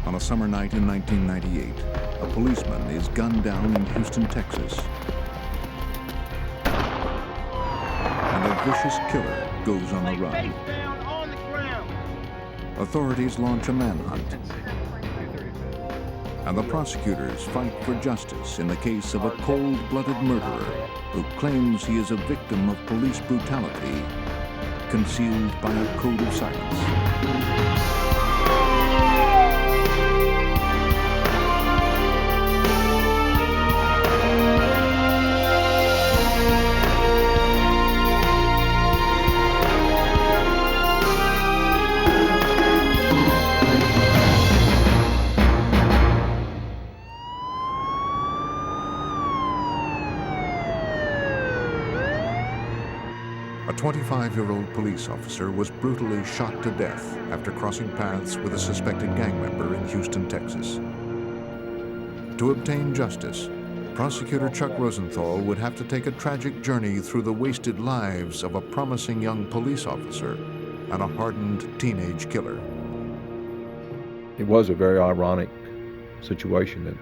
On a summer night in 1998, a policeman is gunned down in Houston, Texas. And a vicious killer goes on the run. Authorities launch a manhunt. And the prosecutors fight for justice in the case of a cold-blooded murderer who claims he is a victim of police brutality concealed by a code of silence. A 25-year-old police officer was brutally shot to death after crossing paths with a suspected gang member in Houston, Texas. To obtain justice, Prosecutor Chuck Rosenthal would have to take a tragic journey through the wasted lives of a promising young police officer and a hardened teenage killer. It was a very ironic situation that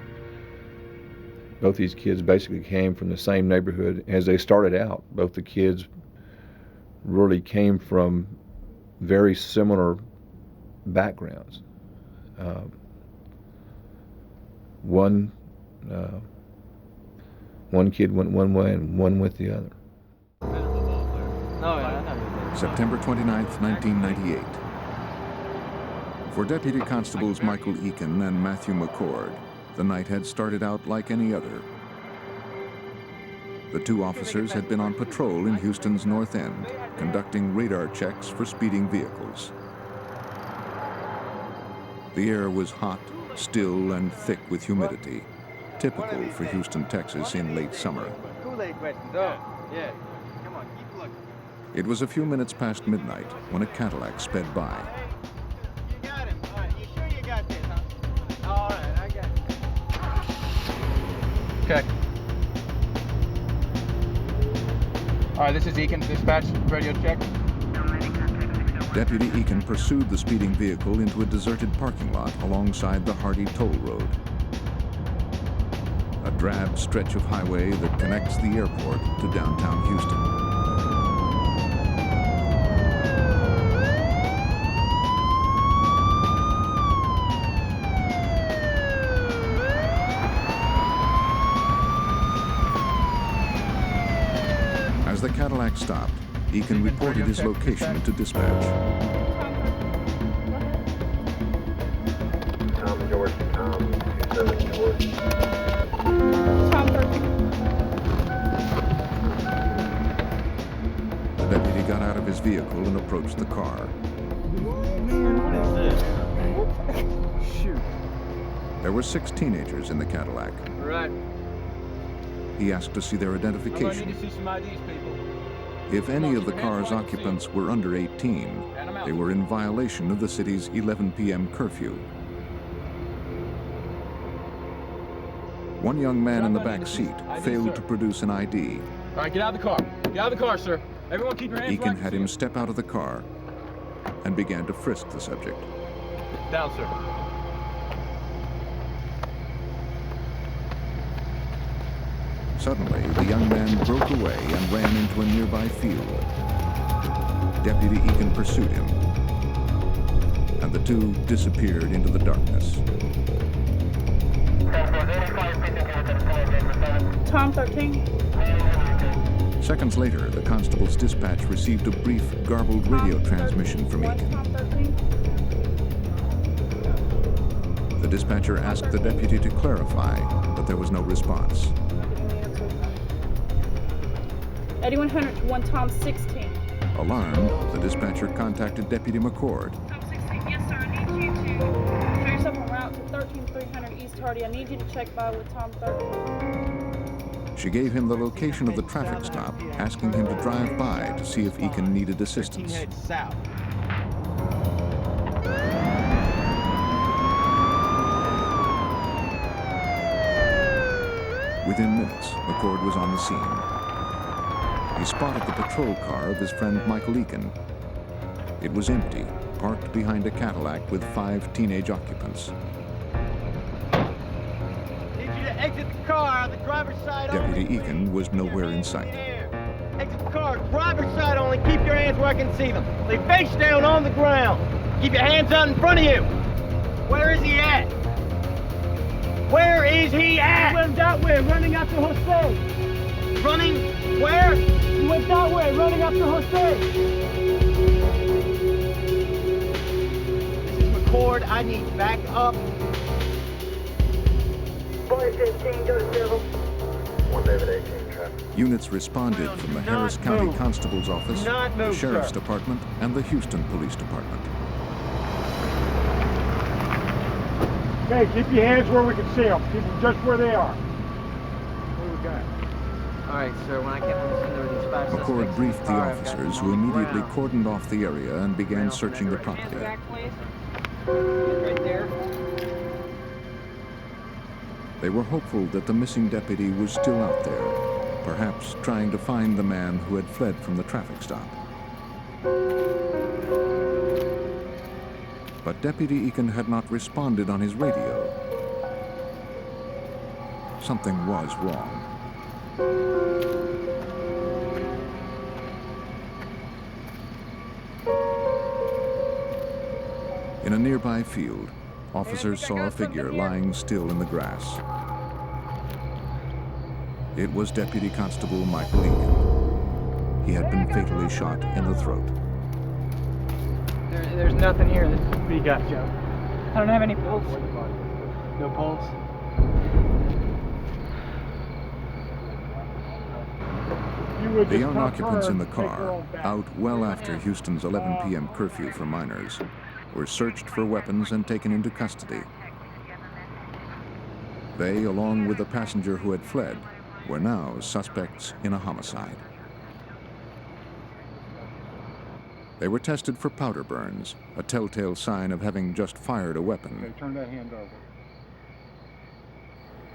both these kids basically came from the same neighborhood as they started out. Both the kids really came from very similar backgrounds. One kid went one way and one went the other. September 29th, 1998. For Deputy Constables Michael Eakin and Matthew McCord, the night had started out like any other. The two officers had been on patrol in Houston's North End, conducting radar checks for speeding vehicles. The air was hot, still, and thick with humidity, typical for Houston, Texas in late summer. It was a few minutes past midnight when a Cadillac sped by. You got him. All right. You sure you got this, huh? All right, I got it. Okay. All right, this is Eakin, dispatch, radio check. Deputy Eakin pursued the speeding vehicle into a deserted parking lot alongside the Hardy Toll Road, a drab stretch of highway that connects the airport to downtown Houston. As the Cadillac stopped, Eakin reported his location to dispatch. Tom George, Tom 27 George. Tom 13. The deputy got out of his vehicle and approached the car. Shoot. There were 6 teenagers in the Cadillac. All right. He asked to see their I'm gonna identification. need to see some IDs, people. If any of the car's occupants were under 18, they were in violation of the city's 11 p.m. curfew. One young man in the back seat failed to produce an ID. All right, get out of the car. Get out of the car, sir. Everyone keep your hands Eakin had him step out of the car and began to frisk the subject. Down, sir. Suddenly, the young man broke away and ran into a nearby field. Deputy Eakin pursued him, and the two disappeared into the darkness. Tom 13. Seconds later, the constable's dispatch received a brief, garbled radio transmission from Tom Eakin. 13. The dispatcher asked the deputy to clarify, but there was no response. 8100 1 Tom 16. Alarmed, the dispatcher contacted Deputy McCord. Tom 16, yes sir, I need you to show yourself en route to 13300 East Hardy. I need you to check by with Tom 13. She gave him the location of the traffic stop, asking him to drive by to see if Eakin needed assistance. Head south. Within minutes, McCord was on the scene. He spotted the patrol car of his friend Michael Eakin. It was empty, parked behind a Cadillac with 5 teenage occupants. Exit the car on the driver's side only. Deputy Eakin was nowhere in sight. Exit the car, driver's side only. Keep your hands where I can see them. Lay face down on the ground. Keep your hands out in front of you. Where is he at? Where is he at? He went that way, running after Jose. Running where? He went that way, running after Jose. This is McCord. I need back up. Boy 15, go to civil. 1 David 18, traffic. Units responded from the Harris County Constable's Office, Not the move, Sheriff's sir. Department, and the Houston Police Department. Okay, keep your hands where we can see them. Keep them just where they are. What do we got? All right, sir. When I came on the scene, there were these 5 suspects. McCord in briefed the car. I've got officers, them who on the immediately ground. cordoned off the area and began searching the property. Back, please. Right there. They were hopeful that the missing deputy was still out there, perhaps trying to find the man who had fled from the traffic stop. But Deputy Eakin had not responded on his radio. Something was wrong. In a nearby field, officers saw a figure lying still in the grass. It was Deputy Constable Michael Eakin. He had been fatally shot in the throat. There's nothing here. What do you got, Joe? I don't have any pulse. No pulse? The young occupants in the car, out well after Houston's 11 p.m. curfew for minors, were searched for weapons and taken into custody. They, along with the passenger who had fled, were now suspects in a homicide. They were tested for powder burns, a telltale sign of having just fired a weapon. Turn that hand over.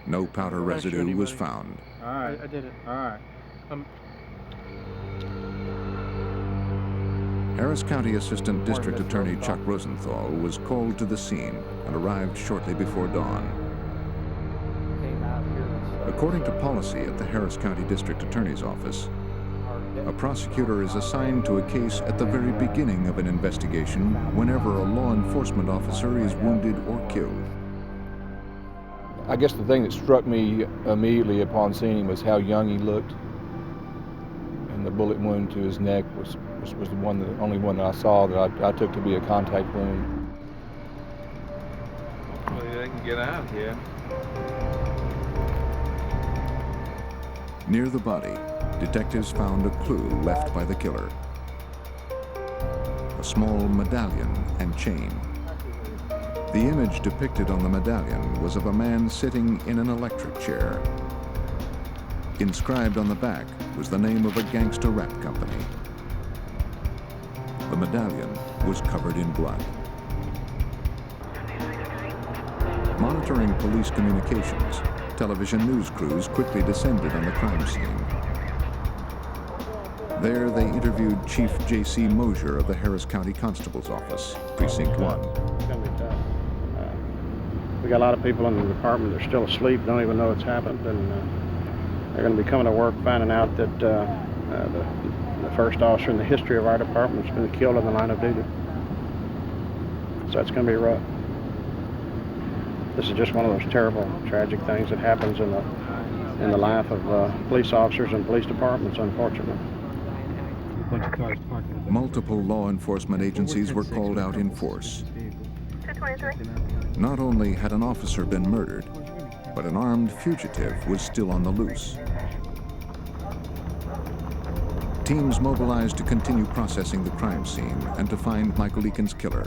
No powder residue was found. All right. I did it. All right. Harris County Assistant District Attorney Chuck Rosenthal was called to the scene and arrived shortly before dawn. According to policy at the Harris County District Attorney's Office, a prosecutor is assigned to a case at the very beginning of an investigation whenever a law enforcement officer is wounded or killed. I guess the thing that struck me immediately upon seeing him was how young he looked. And the bullet wound to his neck was the only one that I saw that I took to be a contact wound. Hopefully they can get out here. Near the body, detectives found a clue left by the killer. A small medallion and chain. The image depicted on the medallion was of a man sitting in an electric chair. Inscribed on the back was the name of a gangster rap company. The medallion was covered in blood. Monitoring police communications, television news crews quickly descended on the crime scene. There, they interviewed Chief J.C. Mosier of the Harris County Constable's Office, Precinct 1. It's going to be tough. We got a lot of people in the department that are still asleep, don't even know it's happened, and they're going to be coming to work finding out that the first officer in the history of our department has been killed in the line of duty. So it's going to be rough. This is just one of those terrible, tragic things that happens in the life of police officers and police departments, unfortunately. Multiple law enforcement agencies were called out in force. 223. Not only had an officer been murdered, but an armed fugitive was still on the loose. Teams mobilized to continue processing the crime scene and to find Michael Eakin's killer.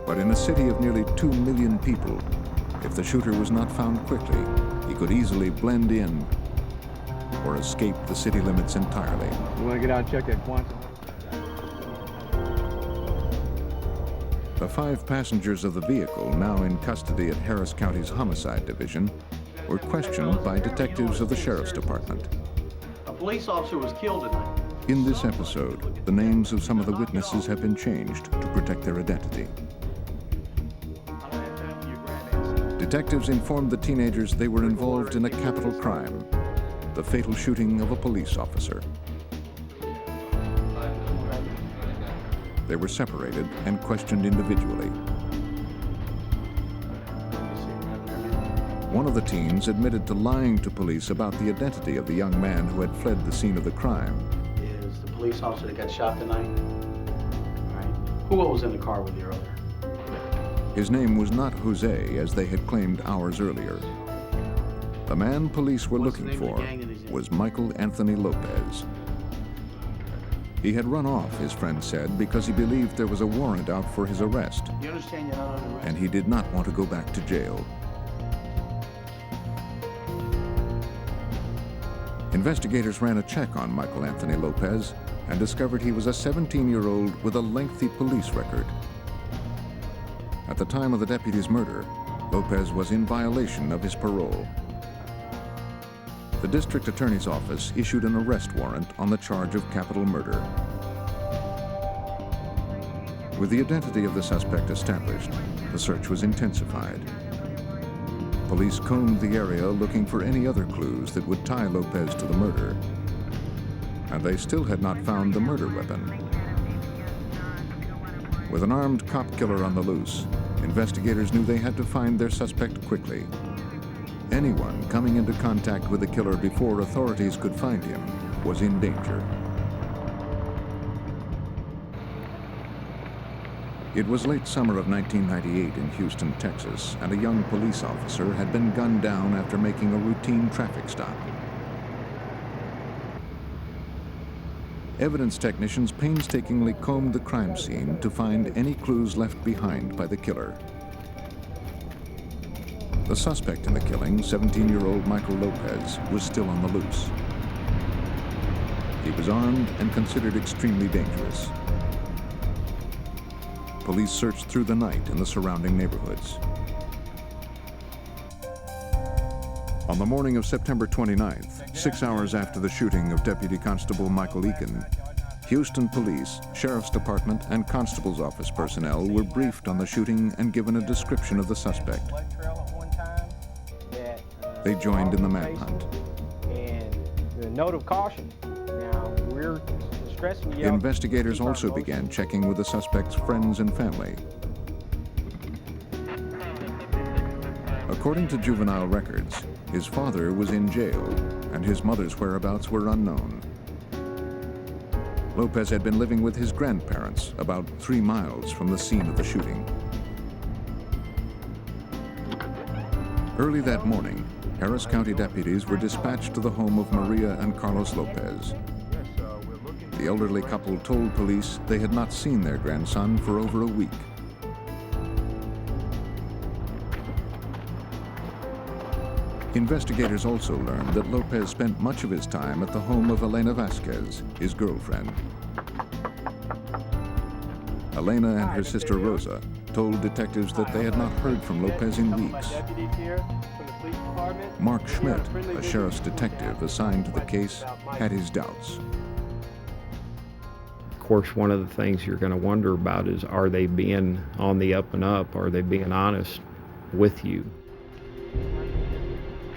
But in a city of nearly 2 million people, if the shooter was not found quickly, he could easily blend in or escape the city limits entirely. You want to get out and check that quantum? The 5 passengers of the vehicle, now in custody at Harris County's Homicide Division, were questioned by detectives of the Sheriff's Department. A police officer was killed tonight. In this episode, the names of some of the witnesses have been changed to protect their identity. Detectives informed the teenagers they were involved in a capital crime, the fatal shooting of a police officer. They were separated and questioned individually. One of the teens admitted to lying to police about the identity of the young man who had fled the scene of the crime. Is the police officer that got shot tonight? All right. Who was in the car with you earlier? His name was not Jose, as they had claimed hours earlier. The man police were looking for was Michael Anthony Lopez. He had run off, his friend said, because he believed there was a warrant out for his arrest, You understand you're not under arrest? and he did not want to go back to jail. Investigators ran a check on Michael Anthony Lopez and discovered he was a 17-year-old with a lengthy police record. At the time of the deputy's murder, Lopez was in violation of his parole. The district attorney's office issued an arrest warrant on the charge of capital murder. With the identity of the suspect established, the search was intensified. Police combed the area looking for any other clues that would tie Lopez to the murder, and they still had not found the murder weapon. With an armed cop killer on the loose, investigators knew they had to find their suspect quickly. Anyone coming into contact with the killer before authorities could find him was in danger. It was late summer of 1998 in Houston, Texas, and a young police officer had been gunned down after making a routine traffic stop. Evidence technicians painstakingly combed the crime scene to find any clues left behind by the killer. The suspect in the killing, 17-year-old Michael Lopez, was still on the loose. He was armed and considered extremely dangerous. Police searched through the night in the surrounding neighborhoods. On the morning of September 29th, 6 hours after the shooting of Deputy Constable Michael Eakin, Houston Police, Sheriff's Department, and Constable's Office personnel were briefed on the shooting and given a description of the suspect. They joined in the manhunt. And the note of caution. Now, we're stressing you. Investigators also began checking with the suspect's friends and family. According to juvenile records, his father was in jail and his mother's whereabouts were unknown. Lopez had been living with his grandparents about 3 miles from the scene of the shooting. Early that morning, Harris County deputies were dispatched to the home of Maria and Carlos Lopez. The elderly couple told police they had not seen their grandson for over a week. Investigators also learned that Lopez spent much of his time at the home of Elena Vasquez, his girlfriend. Elena and her sister Rosa told detectives that they had not heard from Lopez in weeks. Mark Schmidt, a sheriff's detective assigned to the case, had his doubts. Of course, one of the things you're going to wonder about is, are they being on the up and up? Are they being honest with you?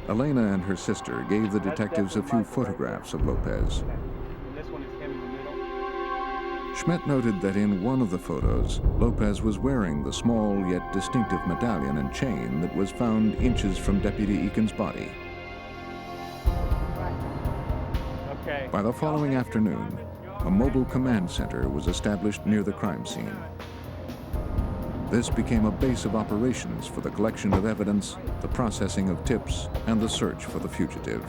Elena and her sister gave the detectives a few photographs of Lopez. Schmidt noted that in one of the photos, Lopez was wearing the small yet distinctive medallion and chain that was found inches from Deputy Eakin's body. By the following afternoon, a mobile command center was established near the crime scene. This became a base of operations for the collection of evidence, the processing of tips, and the search for the fugitive.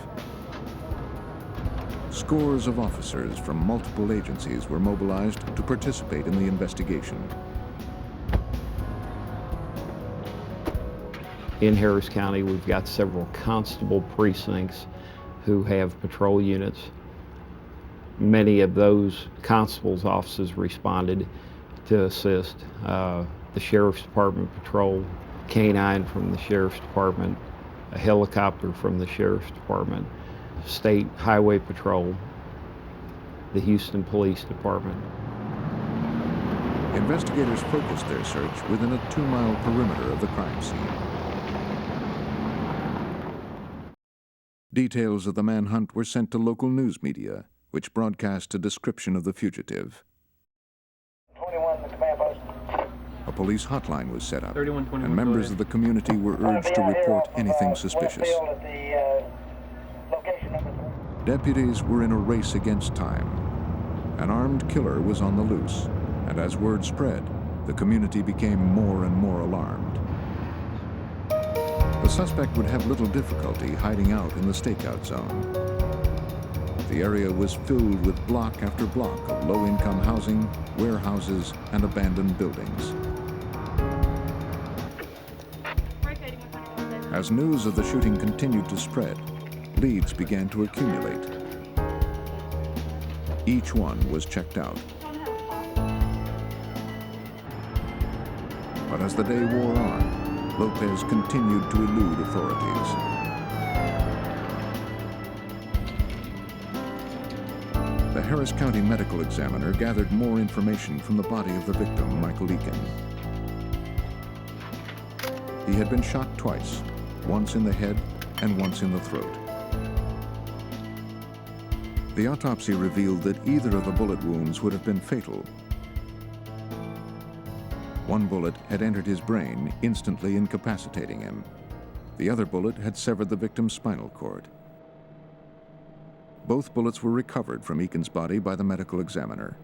Scores of officers from multiple agencies were mobilized to participate in the investigation. In Harris County, we've got several constable precincts who have patrol units. Many of those constables' offices responded to assist. The Sheriff's Department patrol, canine from the Sheriff's Department, a helicopter from the Sheriff's Department, State Highway Patrol, the Houston Police Department. Investigators focused their search within a 2-mile perimeter of the crime scene. Details of the manhunt were sent to local news media, which broadcast a description of the fugitive. 21, the command post. A police hotline was set up, 3121, and members of the community were urged to report anything suspicious. Deputies were in a race against time. An armed killer was on the loose, and as word spread, the community became more and more alarmed. The suspect would have little difficulty hiding out in the stakeout zone. The area was filled with block after block of low-income housing, warehouses, and abandoned buildings. As news of the shooting continued to spread, leads began to accumulate. Each one was checked out. But as the day wore on, Lopez continued to elude authorities. The Harris County medical examiner gathered more information from the body of the victim, Michael Eakin. He had been shot twice, once in the head and once in the throat. The autopsy revealed that either of the bullet wounds would have been fatal. One bullet had entered his brain, instantly incapacitating him. The other bullet had severed the victim's spinal cord. Both bullets were recovered from Eakin's body by the medical examiner.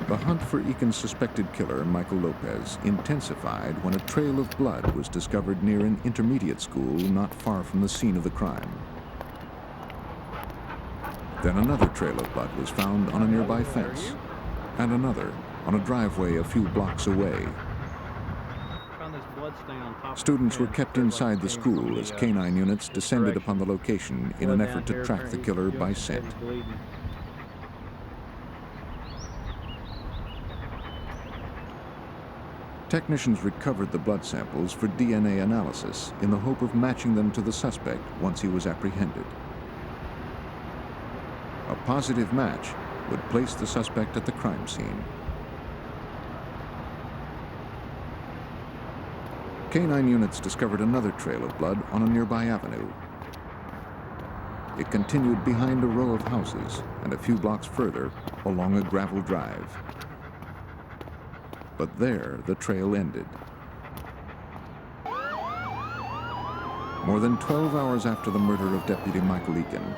The hunt for Eakin's suspected killer, Michael Lopez, intensified when a trail of blood was discovered near an intermediate school not far from the scene of the crime. Then another trail of blood was found on a nearby fence, and another on a driveway a few blocks away. Students were kept inside the school as canine units descended upon the location in an effort to track the killer by scent. Technicians recovered the blood samples for DNA analysis in the hope of matching them to the suspect once he was apprehended. A positive match would place the suspect at the crime scene. Canine units discovered another trail of blood on a nearby avenue. It continued behind a row of houses and a few blocks further along a gravel drive. But there, the trail ended. More than 12 hours after the murder of Deputy Michael Eakin,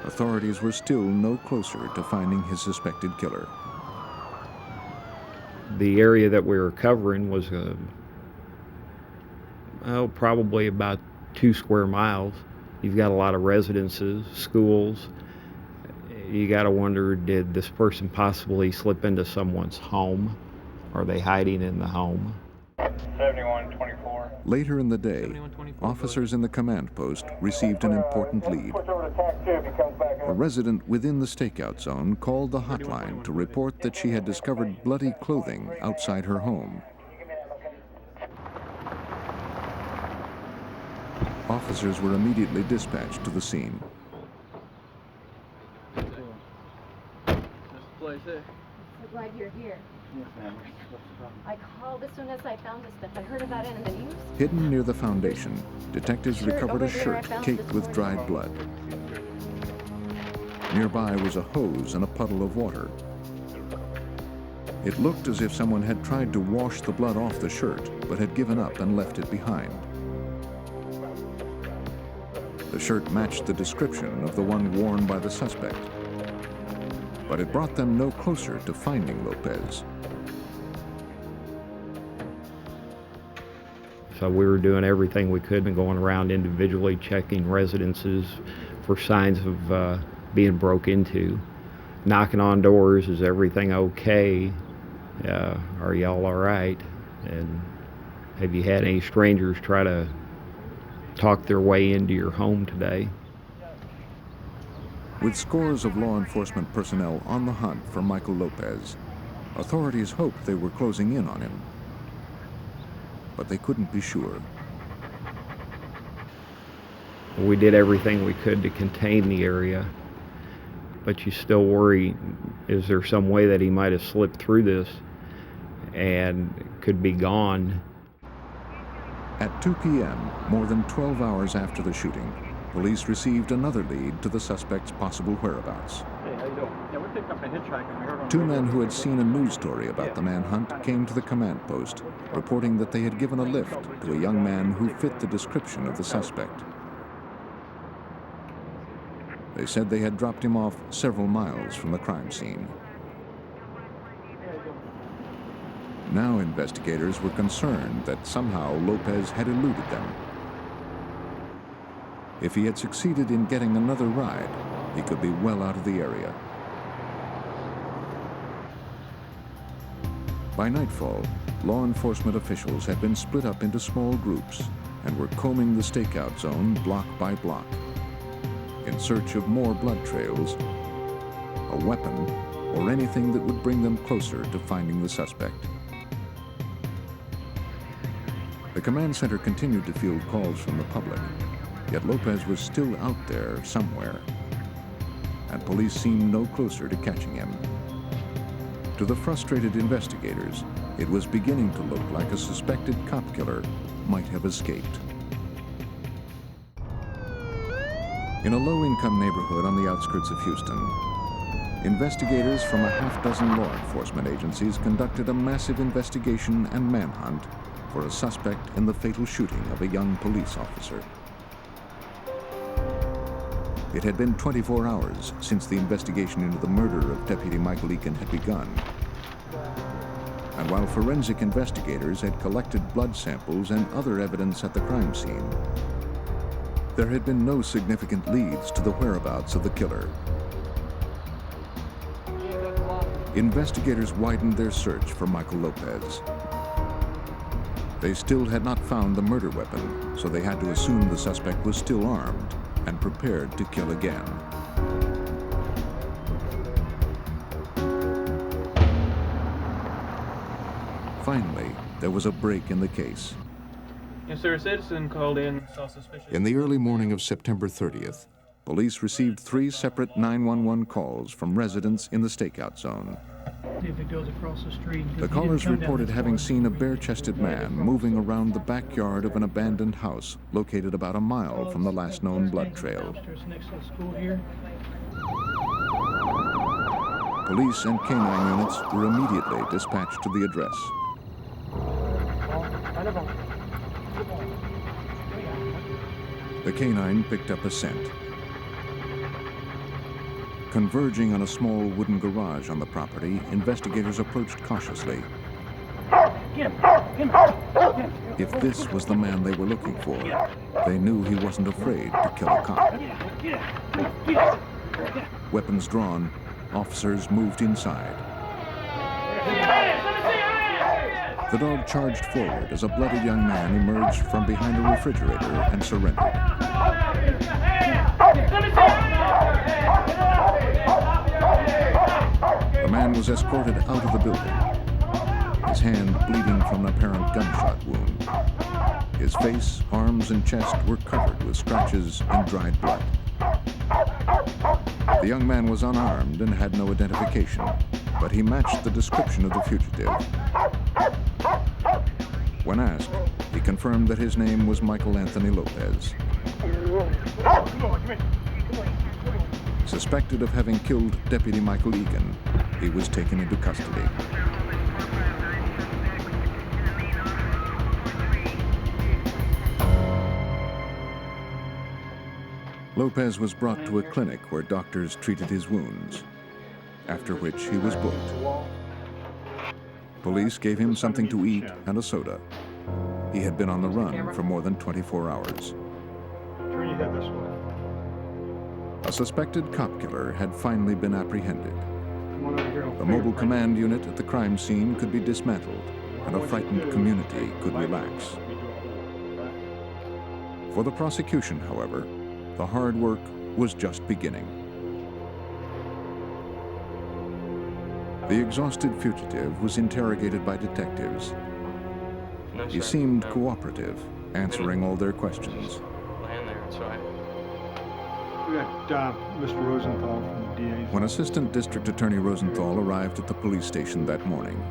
authorities were still no closer to finding his suspected killer. The area that we were covering was probably about 2 square miles. You've got a lot of residences, schools. You got to wonder, did this person possibly slip into someone's home? Are they hiding in the home? 7124. Later in the day, officers in the command post received an important lead. A resident within the stakeout zone called the hotline to report that she had discovered bloody clothing outside her home. Officers were immediately dispatched to the scene. I'm glad you're here. I called as soon as I found this stuff. I heard about it in the news. Hidden near the foundation, detectives recovered a shirt caked with dried blood. Nearby was a hose and a puddle of water. It looked as if someone had tried to wash the blood off the shirt, but had given up and left it behind. The shirt matched the description of the one worn by the suspect, but it brought them no closer to finding Lopez. So we were doing everything we could and going around individually checking residences for signs of being broke into. Knocking on doors, is everything okay? Are y'all all right? And have you had any strangers try to talk their way into your home today? With scores of law enforcement personnel on the hunt for Michael Lopez, authorities hoped they were closing in on him. But they couldn't be sure. We did everything we could to contain the area, but you still worry, is there some way that he might have slipped through this and could be gone? At 2 p.m., more than 12 hours after the shooting, police received another lead to the suspect's possible whereabouts. Hey, how you doing? Yeah, we picked up a hitchhiker. We heard on Two men who had seen a news story about the manhunt came to the command post, reporting that they had given a lift to a young man who fit the description of the suspect. They said they had dropped him off several miles from the crime scene. Now investigators were concerned that somehow Lopez had eluded them. If he had succeeded in getting another ride, he could be well out of the area. By nightfall, law enforcement officials had been split up into small groups and were combing the stakeout zone block by block, in search of more blood trails, a weapon, or anything that would bring them closer to finding the suspect. The command center continued to field calls from the public, yet Lopez was still out there somewhere, and police seemed no closer to catching him. To the frustrated investigators, it was beginning to look like a suspected cop killer might have escaped. In a low-income neighborhood on the outskirts of Houston, investigators from a half-dozen law enforcement agencies conducted a massive investigation and manhunt for a suspect in the fatal shooting of a young police officer. It had been 24 hours since the investigation into the murder of Deputy Michael Eakin had begun. And while forensic investigators had collected blood samples and other evidence at the crime scene, there had been no significant leads to the whereabouts of the killer. Investigators widened their search for Michael Lopez. They still had not found the murder weapon, so they had to assume the suspect was still armed and prepared to kill again. Finally, there was a break in the case. Yes, sir. A citizen called in, saw suspicious. In the early morning of September 30th, police received 3 separate 911 calls from residents in the stakeout zone. If it goes across the street. The callers reported having seen a bare-chested man moving around the backyard of an abandoned house located about a mile from the last known blood trail. Police and canine units were immediately dispatched to the address. The canine picked up a scent. Converging on a small wooden garage on the property, investigators approached cautiously. If this was the man they were looking for, they knew he wasn't afraid to kill a cop. Weapons drawn, officers moved inside. The dog charged forward as a bloody young man emerged from behind a refrigerator and surrendered. The man was escorted out of the building, his hand bleeding from an apparent gunshot wound. His face, arms, and chest were covered with scratches and dried blood. The young man was unarmed and had no identification, but he matched the description of the fugitive. When asked, he confirmed that his name was Michael Anthony Lopez. Suspected of having killed Deputy Michael Eakin, he was taken into custody. Lopez was brought to a clinic where doctors treated his wounds, after which he was booked. Police gave him something to eat and a soda. He had been on the run for more than 24 hours. Turn your head this way. A suspected cop killer had finally been apprehended. Come on over here. The mobile command unit at the crime scene could be dismantled, and a frightened community could relax. For the prosecution, however, the hard work was just beginning. The exhausted fugitive was interrogated by detectives. He seemed cooperative, answering all their questions. Land there, it's right. We got Mr. Rosenthal from the DA's. When Assistant District Attorney Rosenthal arrived at the police station that morning,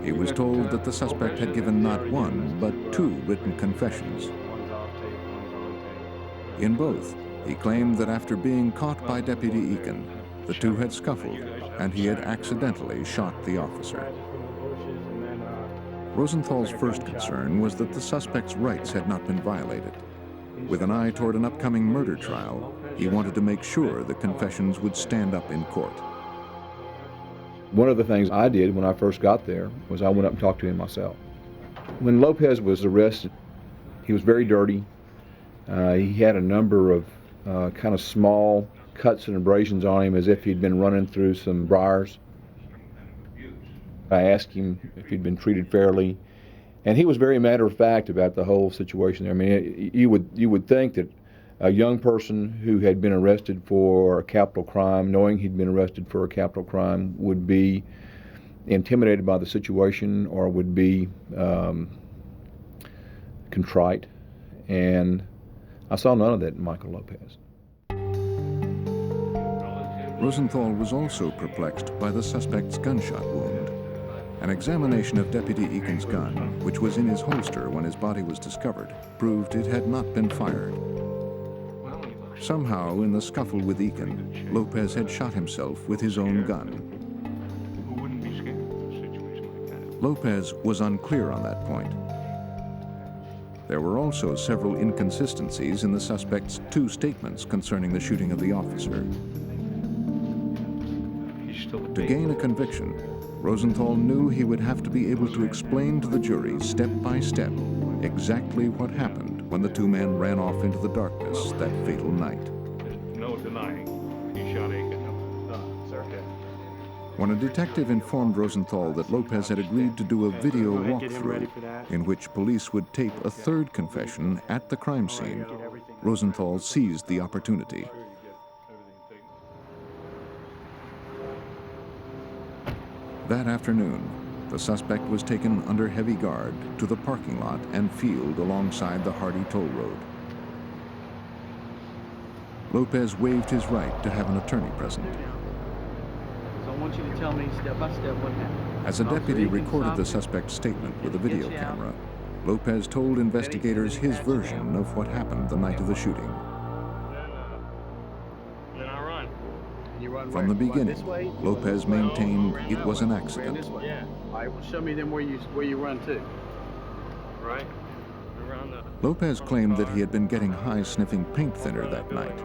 he was told that the suspect had given not one, but 2 written confessions. In both, he claimed that after being caught by Deputy Eakin, the two had scuffled and he had accidentally shot the officer. Rosenthal's first concern was that the suspect's rights had not been violated. With an eye toward an upcoming murder trial, he wanted to make sure the confessions would stand up in court. One of the things I did when I first got there was I went up and talked to him myself. When Lopez was arrested, he was very dirty. He had a number of kind of small cuts and abrasions on him as if he'd been running through some briars. I asked him if he'd been treated fairly, and he was very matter-of-fact about the whole situation there. I mean, you would think that a young person who had been arrested for a capital crime, knowing he'd been arrested for a capital crime, would be intimidated by the situation or would be contrite. And I saw none of that in Michael Lopez. Rosenthal was also perplexed by the suspect's gunshot wound. An examination of Deputy Eakin's gun, which was in his holster when his body was discovered, proved it had not been fired. Somehow, in the scuffle with Eakin, Lopez had shot himself with his own gun. Who wouldn't be scared of a situation like that? Lopez was unclear on that point. There were also several inconsistencies in the suspect's 2 statements concerning the shooting of the officer. To gain a conviction, Rosenthal knew he would have to be able to explain to the jury step by step exactly what happened when the 2 men ran off into the darkness that fatal night. No denying he shot Aiken. Sir. When a detective informed Rosenthal that Lopez had agreed to do a video walkthrough in which police would tape a 3rd confession at the crime scene, Rosenthal seized the opportunity. That afternoon, the suspect was taken under heavy guard to the parking lot and field alongside the Hardy Toll Road. Lopez waived his right to have an attorney present. So I want you to tell me step by step what happened. As a deputy recorded the suspect's statement with a video camera, Lopez told investigators his version of what happened the night of the shooting. From the beginning, Lopez maintained it was an accident. Yeah. All right, well, show me then where you run to. Right. Around the... Lopez claimed that he had been getting high sniffing paint thinner that night.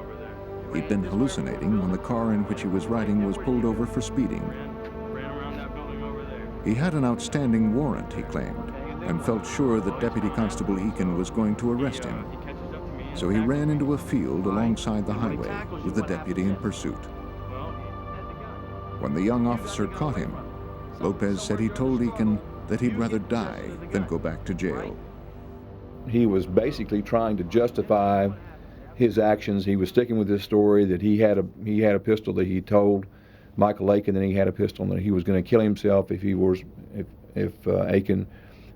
He'd been hallucinating when the car in which he was riding was pulled over for speeding. Ran around that building over there. He had an outstanding warrant, he claimed, and felt sure that Deputy Constable Eakin was going to arrest him. So he ran into a field alongside the highway with the deputy in pursuit. When the young officer caught him, Lopez said he told Eakin that he'd rather die than go back to jail. He was basically trying to justify his actions. He was sticking with his story that he had a pistol that he told Michael Aiken, and he had a pistol, and that he was going to kill himself if Aiken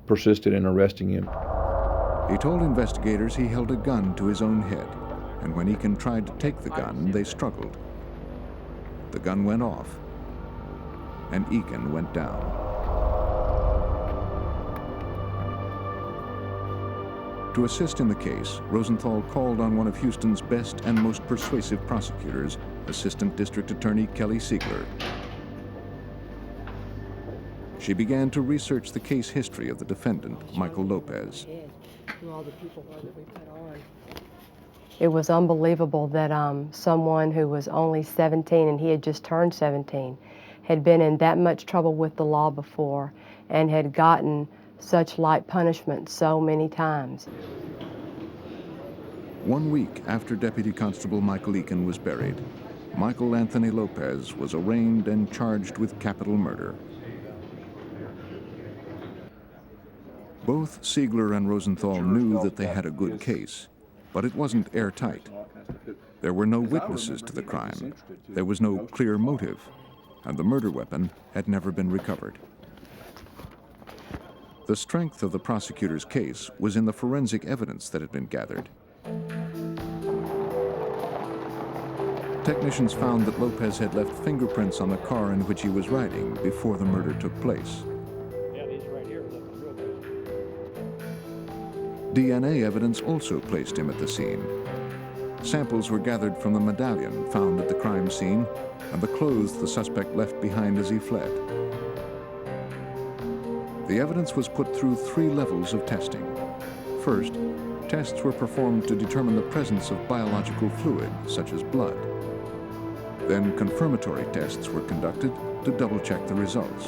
persisted in arresting him. He told investigators he held a gun to his own head, and when Eakin tried to take the gun, they struggled. The gun went off, and Eakin went down. To assist in the case, Rosenthal called on one of Houston's best and most persuasive prosecutors, Assistant District Attorney Kelly Siegler. She began to research the case history of the defendant, Michael Lopez. It was unbelievable that someone who was only 17, and he had just turned 17, had been in that much trouble with the law before and had gotten such light punishment so many times. 1 week after Deputy Constable Michael Eakin was buried, Michael Anthony Lopez was arraigned and charged with capital murder. Both Siegler and Rosenthal knew that they had a good case, but it wasn't airtight. There were no witnesses to the crime. There was no clear motive, and the murder weapon had never been recovered. The strength of the prosecutor's case was in the forensic evidence that had been gathered. Technicians found that Lopez had left fingerprints on the car in which he was riding before the murder took place. DNA evidence also placed him at the scene. Samples were gathered from the medallion found at the crime scene and the clothes the suspect left behind as he fled. The evidence was put through 3 levels of testing. First, tests were performed to determine the presence of biological fluid, such as blood. Then confirmatory tests were conducted to double-check the results.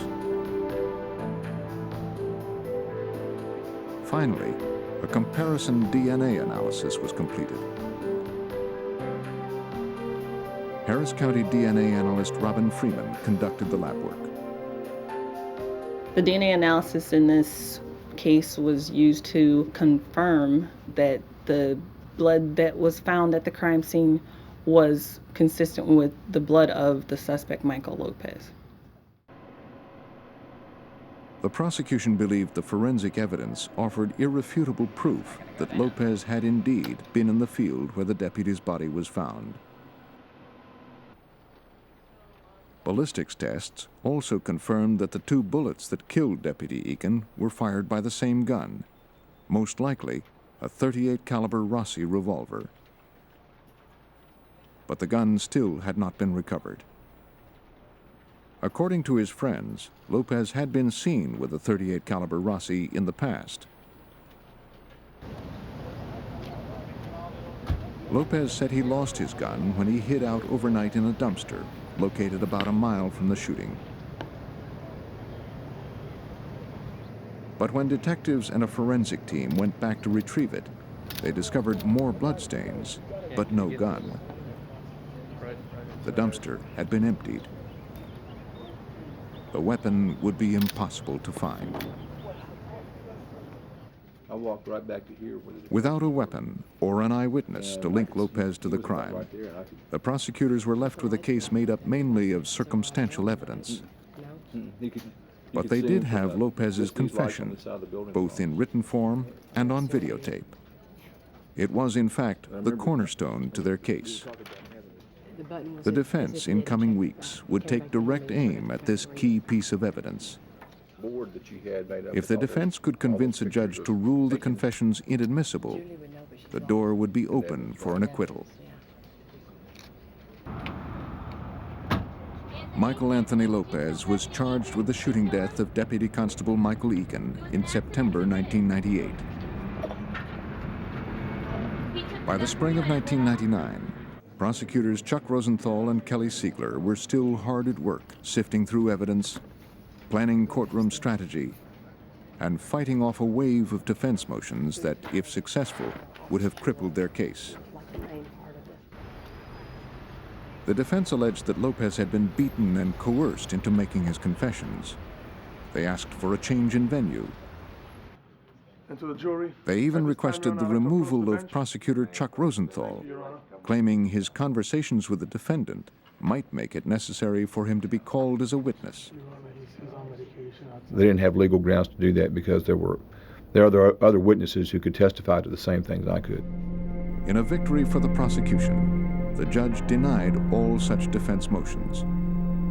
Finally, a comparison DNA analysis was completed. Harris County DNA analyst Robin Freeman conducted the lab work. The DNA analysis in this case was used to confirm that the blood that was found at the crime scene was consistent with the blood of the suspect, Michael Lopez. The prosecution believed the forensic evidence offered irrefutable proof that Lopez had indeed been in the field where the deputy's body was found. Ballistics tests also confirmed that the 2 bullets that killed Deputy Eakin were fired by the same gun, most likely a .38 caliber Rossi revolver. But the gun still had not been recovered. According to his friends, Lopez had been seen with a .38 caliber Rossi in the past. Lopez said he lost his gun when he hid out overnight in a dumpster located about a mile from the shooting. But when detectives and a forensic team went back to retrieve it, they discovered more bloodstains, but no gun. The dumpster had been emptied. The weapon would be impossible to find. I walked right back to here. Without a weapon or an eyewitness to link Lopez to the crime, the prosecutors were left with a case made up mainly of circumstantial evidence. But they did have Lopez's confession, both in written form and on videotape. It was, in fact, the cornerstone to their case. The defense in coming weeks would take direct aim at this key piece of evidence. If the defense could convince a judge to rule the confessions inadmissible, the door would be open for an acquittal. Michael Anthony Lopez was charged with the shooting death of Deputy Constable Michael Eakin in September 1998. By the spring of 1999, prosecutors Chuck Rosenthal and Kelly Siegler were still hard at work sifting through evidence, planning courtroom strategy, and fighting off a wave of defense motions that, if successful, would have crippled their case. The defense alleged that Lopez had been beaten and coerced into making his confessions. They asked for a change in venue. And to the jury, they even requested the removal of prosecutor Chuck Rosenthal, claiming his conversations with the defendant might make it necessary for him to be called as a witness. They didn't have legal grounds to do that because there are other witnesses who could testify to the same things I could. In a victory for the prosecution, the judge denied all such defense motions.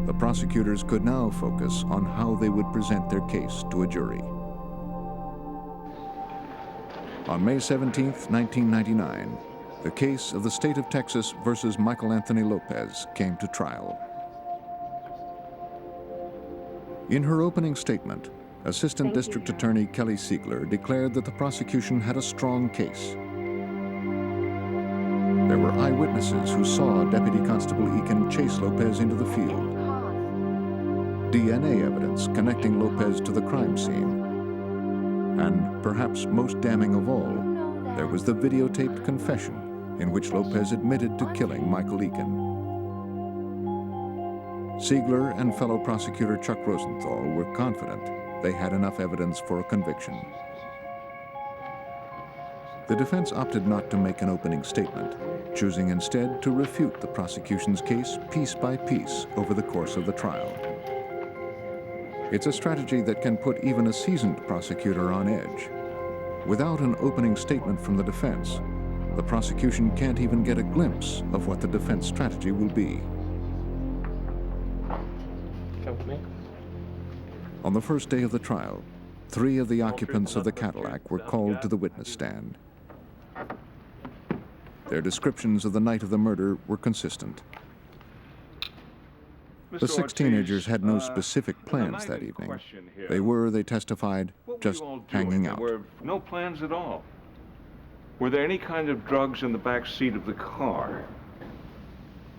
The prosecutors could now focus on how they would present their case to a jury. On May 17, 1999, the case of the state of Texas versus Michael Anthony Lopez came to trial. In her opening statement, Assistant District Attorney Kelly Siegler declared that the prosecution had a strong case. There were eyewitnesses who saw Deputy Constable Eakin chase Lopez into the field. DNA evidence connecting Lopez to the crime scene. And perhaps most damning of all, there was the videotaped confession in which Lopez admitted to killing Michael Eakin. Siegler and fellow prosecutor Chuck Rosenthal were confident they had enough evidence for a conviction. The defense opted not to make an opening statement, choosing instead to refute the prosecution's case piece by piece over the course of the trial. It's a strategy that can put even a seasoned prosecutor on edge. Without an opening statement from the defense, the prosecution can't even get a glimpse of what the defense strategy will be. On the first day of the trial, 3 of the occupants of the Cadillac were called to the witness stand. Their descriptions of the night of the murder were consistent. The 6 teenagers had no specific plans that evening. They were, they testified, just hanging out. There were no plans at all. Were there any kind of drugs in the back seat of the car?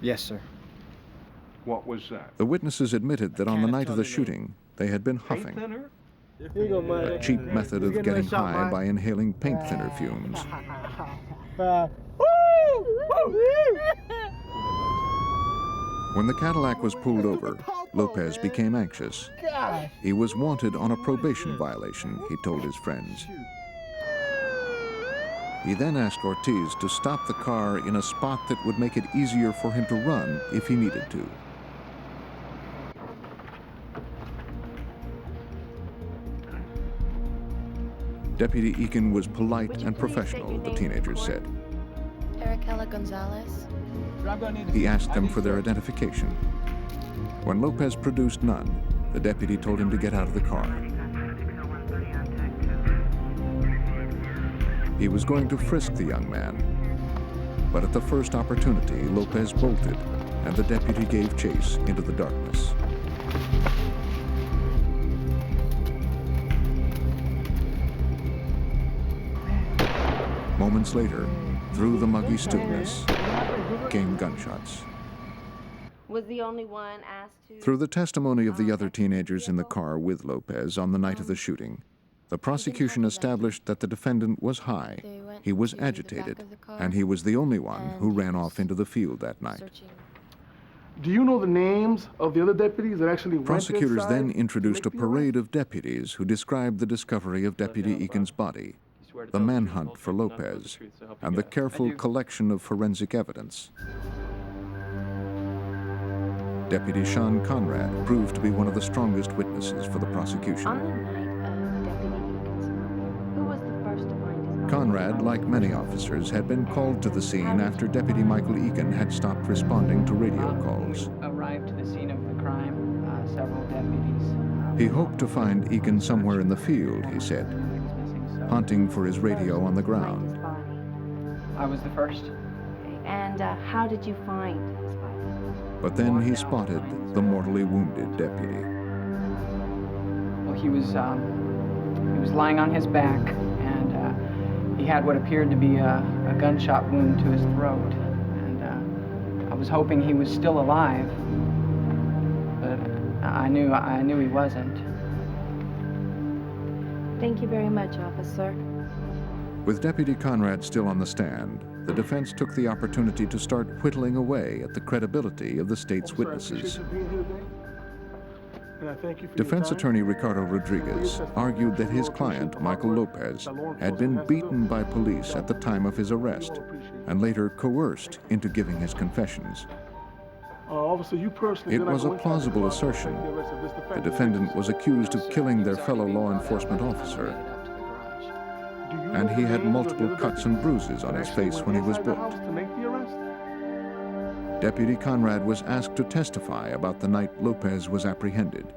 Yes, sir. What was that? The witnesses admitted that on the night of the shooting, they had been huffing, a cheap method of getting high by inhaling paint thinner fumes. When the Cadillac was pulled over, Lopez became anxious. He was wanted on a probation violation, he told his friends. He then asked Ortiz to stop the car in a spot that would make it easier for him to run if he needed to. Deputy Eakin was polite and professional, the teenagers said. Aracela Gonzalez. He asked them for their identification. When Lopez produced none, the deputy told him to get out of the car. He was going to frisk the young man, but at the first opportunity, Lopez bolted, and the deputy gave chase into the darkness. Moments later, through the muggy stillness, came gunshots. Was the only one asked to... Through the testimony of the other teenagers in the car with Lopez on the night of the shooting, the prosecution established that the defendant was high, he was agitated, and he was the only one who ran off into the field that night. Do you know the names of the other deputies that actually went Prosecutors inside then introduced a parade of deputies who described the discovery of Deputy Eakin's body, the manhunt for Lopez, and the careful collection of forensic evidence. Deputy Sean Conrad proved to be one of the strongest witnesses for the prosecution. On the night of Deputy Eakin's murder, who was the first to find his body? Conrad, like many officers, had been called to the scene after Deputy Michael Eakin had stopped responding to radio calls. Arrived to the scene of the crime, several deputies. He hoped to find Eakin somewhere in the field, he said, hunting for his radio on the ground. I was the first. And how did you find his body? But then he spotted the mortally wounded deputy. Well, he was lying on his back, and he had what appeared to be a gunshot wound to his throat. And I was hoping he was still alive, but I knew he wasn't. Thank you very much, officer. With Deputy Conrad still on the stand, the defense took the opportunity to start whittling away at the credibility of the state's witnesses. Defense attorney Ricardo Rodriguez argued that his client, Michael Lopez, had been beaten by police at the time of his arrest and later coerced into giving his confessions. It was a plausible assertion. The defendant was accused of killing their fellow law enforcement officer, and he had multiple cuts and bruises on his face when he was booked. Deputy Conrad was asked to testify about the night Lopez was apprehended.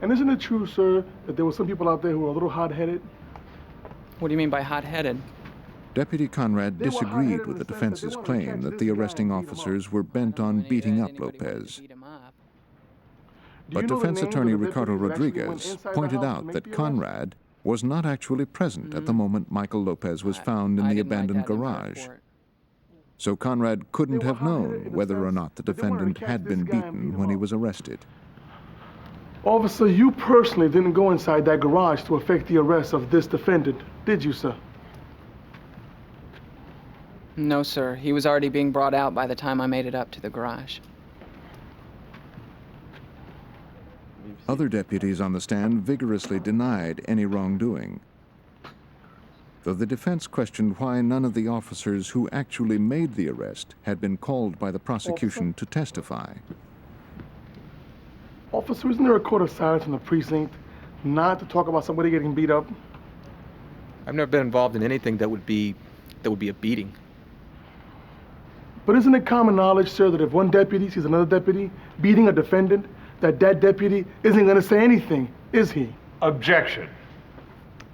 And isn't it true, sir, that there were some people out there who were a little hot-headed? What do you mean by hot-headed? Deputy Conrad disagreed with the defense's claim that the arresting officers were bent on beating up Lopez. But defense attorney Ricardo Rodriguez pointed out that Conrad was not actually present at the moment Michael Lopez was found in the abandoned garage. So Conrad couldn't have known whether or not the defendant had been beaten when he was arrested. Officer, you personally didn't go inside that garage to effect the arrest of this defendant, did you, sir? No, sir. He was already being brought out by the time I made it up to the garage. Other deputies on the stand vigorously denied any wrongdoing, though the defense questioned why none of the officers who actually made the arrest had been called by the prosecution to testify. Officer, isn't there a code of silence in the precinct not to talk about somebody getting beat up? I've never been involved in anything that would be a beating. But isn't it common knowledge, sir, that if one deputy sees another deputy beating a defendant, that deputy isn't going to say anything, is he? Objection.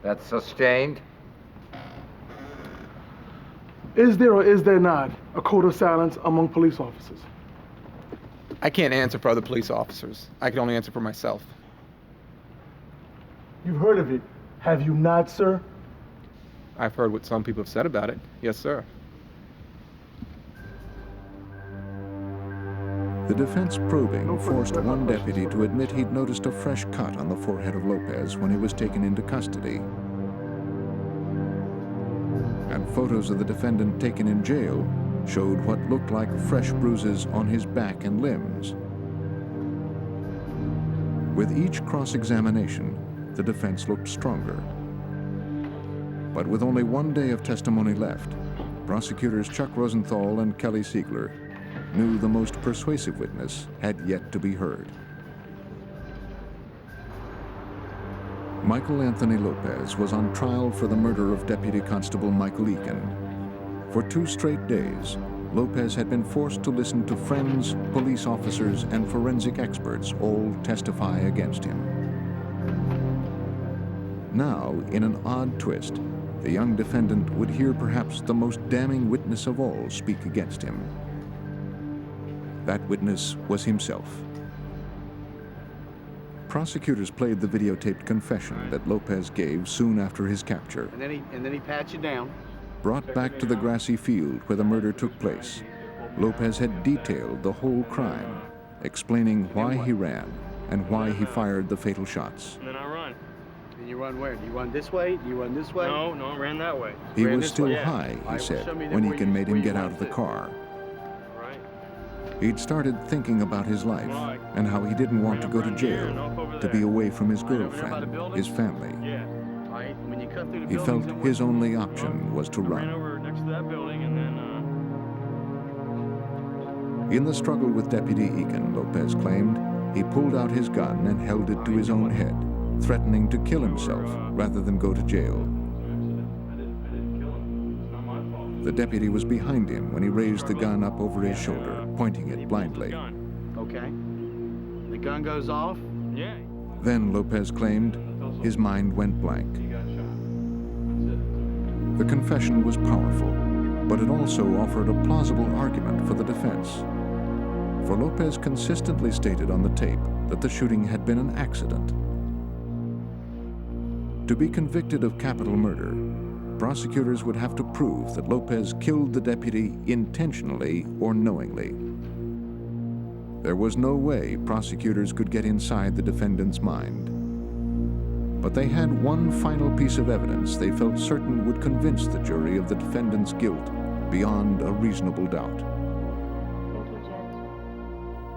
That's sustained. Is there or is there not a code of silence among police officers? I can't answer for other police officers. I can only answer for myself. You've heard of it, have you not, sir? I've heard what some people have said about it. Yes, sir. The defense probing forced one deputy to admit he'd noticed a fresh cut on the forehead of Lopez when he was taken into custody. And photos of the defendant taken in jail showed what looked like fresh bruises on his back and limbs. With each cross-examination, the defense looked stronger. But with only one day of testimony left, prosecutors Chuck Rosenthal and Kelly Siegler knew the most persuasive witness had yet to be heard. Michael Anthony Lopez was on trial for the murder of Deputy Constable Michael Eakin. For 2 straight days, Lopez had been forced to listen to friends, police officers, and forensic experts all testify against him. Now, in an odd twist, the young defendant would hear perhaps the most damning witness of all speak against him. That witness was himself. Prosecutors played the videotaped confession that Lopez gave soon after his capture. And then he pats you down. Brought back to the grassy field where the murder took place, Lopez had detailed the whole crime, explaining why he ran and why he fired the fatal shots. And then I run. And you run where? Do you run this way? Do you run this way? No, I ran that way. He was still high, he said, when Eakin made him get out of the car. He'd started thinking about his life and how he didn't want to go to jail, to be away from his girlfriend, his family. He felt his only option was to run. In the struggle with Deputy Eakin, Lopez claimed, he pulled out his gun and held it to his own head, threatening to kill himself rather than go to jail. The deputy was behind him when he raised the gun up over his shoulder, pointing it blindly. Okay. The gun goes off? Yeah. Then, Lopez claimed, his mind went blank. The confession was powerful, but it also offered a plausible argument for the defense. For Lopez consistently stated on the tape that the shooting had been an accident. To be convicted of capital murder, prosecutors would have to prove that Lopez killed the deputy intentionally or knowingly. There was no way prosecutors could get inside the defendant's mind. But they had one final piece of evidence they felt certain would convince the jury of the defendant's guilt beyond a reasonable doubt.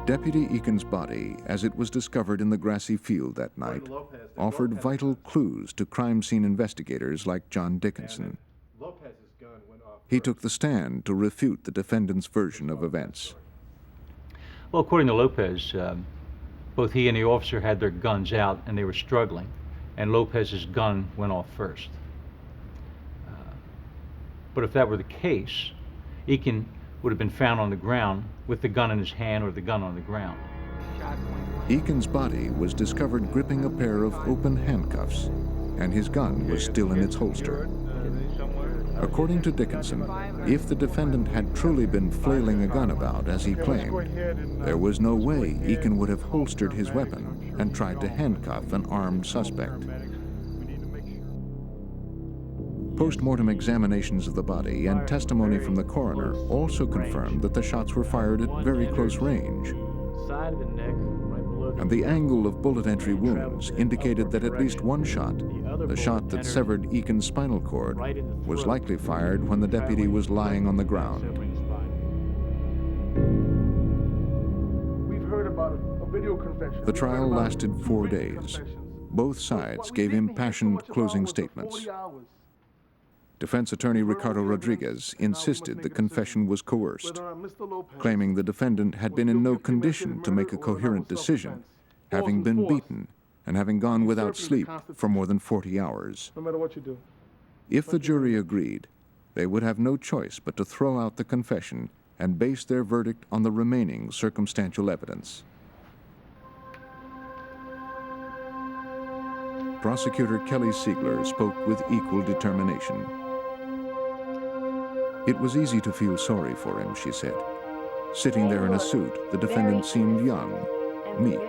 Deputy Eakin's body, as it was discovered in the grassy field that night, offered vital clues to crime scene investigators like John Dickinson. He took the stand to refute the defendant's version of events. Well, according to Lopez, both he and the officer had their guns out and they were struggling, and Lopez's gun went off first. But if that were the case, Eakin would have been found on the ground with the gun in his hand or the gun on the ground. Eakin's body was discovered gripping a pair of open handcuffs, and his gun was still in its holster. According to Dickinson, if the defendant had truly been flailing a gun about as he claimed, there was no way Eakin would have holstered his weapon and tried to handcuff an armed suspect. Post-mortem examinations of the body and testimony from the coroner also confirmed that the shots were fired at very close range. And the angle of bullet entry wounds indicated that at least one shot, the shot that severed Eakin's spinal cord, was likely fired when the deputy was lying on the ground. We've heard about a video confession. The trial lasted 4 days. Both sides gave impassioned closing statements. Defense attorney Ricardo Rodriguez insisted the confession was coerced, claiming the defendant had been in no condition to make a coherent decision, having been beaten and having gone without sleep for more than 40 hours. No matter what you do. If the jury agreed, they would have no choice but to throw out the confession and base their verdict on the remaining circumstantial evidence. Prosecutor Kelly Siegler spoke with equal determination. It was easy to feel sorry for him, she said. Sitting there in a suit, the defendant seemed young, meek.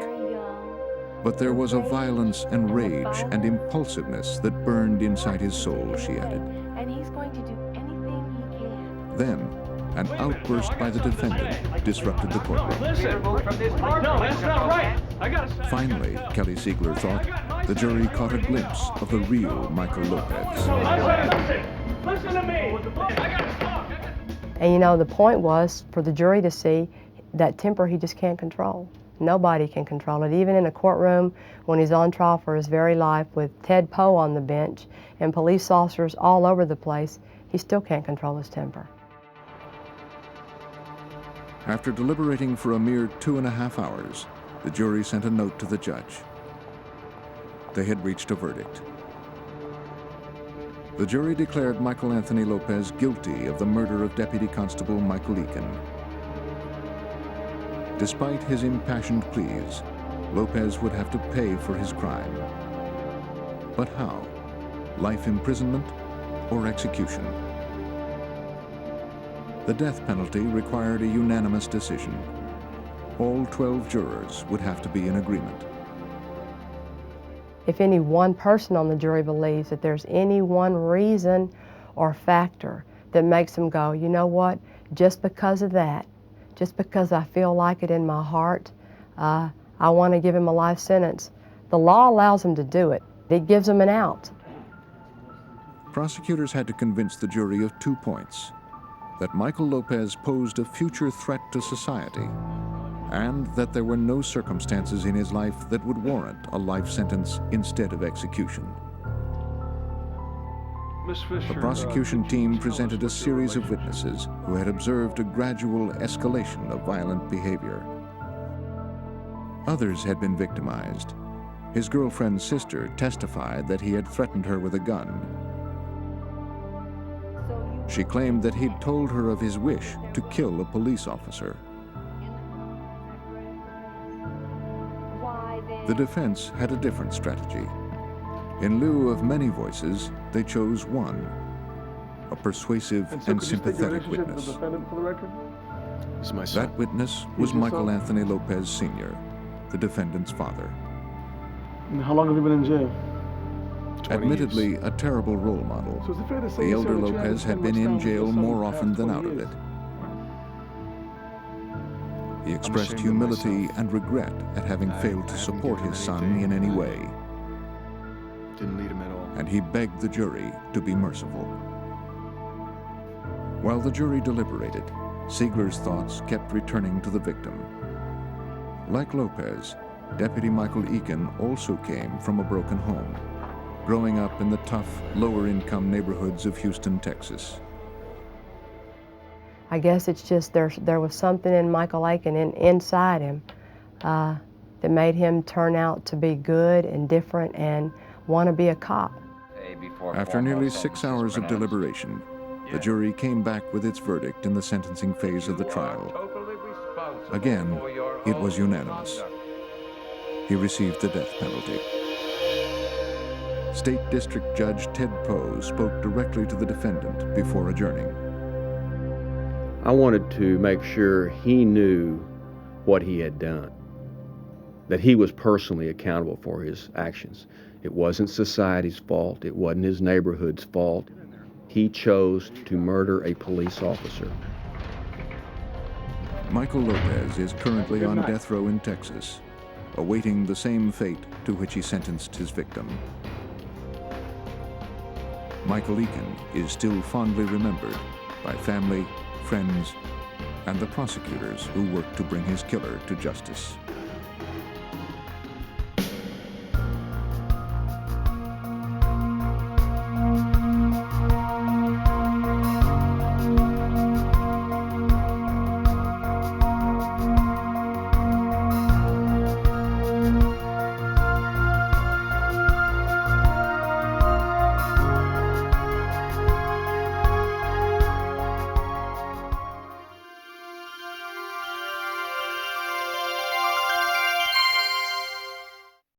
But there was a violence and rage and impulsiveness that burned inside his soul, she added. And he's going to do anything he can. Then, an outburst by the defendant disrupted the courtroom. Listen, no, that's not right. Finally, Kelly Siegler thought, the jury caught a glimpse of the real Michael Lopez. Listen to me. And you know, the point was for the jury to see that temper he just can't control. Nobody can control it. Even in a courtroom when he's on trial for his very life with Ted Poe on the bench and police officers all over the place, he still can't control his temper. After deliberating for a mere 2.5 hours, the jury sent a note to the judge. They had reached a verdict. The jury declared Michael Anthony Lopez guilty of the murder of Deputy Constable Michael Eakin. Despite his impassioned pleas, Lopez would have to pay for his crime. But how? Life imprisonment or execution? The death penalty required a unanimous decision. All 12 jurors would have to be in agreement. If any one person on the jury believes that there's any one reason or factor that makes them go, you know what, just because of that, just because I feel like it in my heart, I want to give him a life sentence, the law allows them to do it. It gives them an out. Prosecutors had to convince the jury of 2 points: that Michael Lopez posed a future threat to society, and that there were no circumstances in his life that would warrant a life sentence instead of execution. The prosecution team presented a series of witnesses who had observed a gradual escalation of violent behavior. Others had been victimized. His girlfriend's sister testified that he had threatened her with a gun. She claimed that he'd told her of his wish to kill a police officer. The defense had a different strategy. In lieu of many voices, they chose one, a persuasive and sympathetic witness. That witness was Michael Anthony Lopez Sr., the defendant's father. And how long have you been in jail? Admittedly a terrible role model, So is it fair to say the you elder said that you Lopez had hadn't been spent in much time jail with your son more in the often past than 20 out of years? it. He expressed humility and regret at having failed to support his son in any way. Didn't lead him at all. And he begged the jury to be merciful. While the jury deliberated, Siegler's thoughts kept returning to the victim. Like Lopez, Deputy Michael Eakin also came from a broken home, growing up in the tough, lower-income neighborhoods of Houston, Texas. I guess it's just there was something in Michael Eakin inside him that made him turn out to be good and different and want to be a cop. After nearly 6 hours of deliberation, the jury came back with its verdict in the sentencing phase of the trial. Again, it was unanimous. He received the death penalty. State District Judge Ted Poe spoke directly to the defendant before adjourning. I wanted to make sure he knew what he had done, that he was personally accountable for his actions. It wasn't society's fault. It wasn't his neighborhood's fault. He chose to murder a police officer. Michael Lopez is currently on death row in Texas, awaiting the same fate to which he sentenced his victim. Michael Eakin is still fondly remembered by family, friends, and the prosecutors who worked to bring his killer to justice.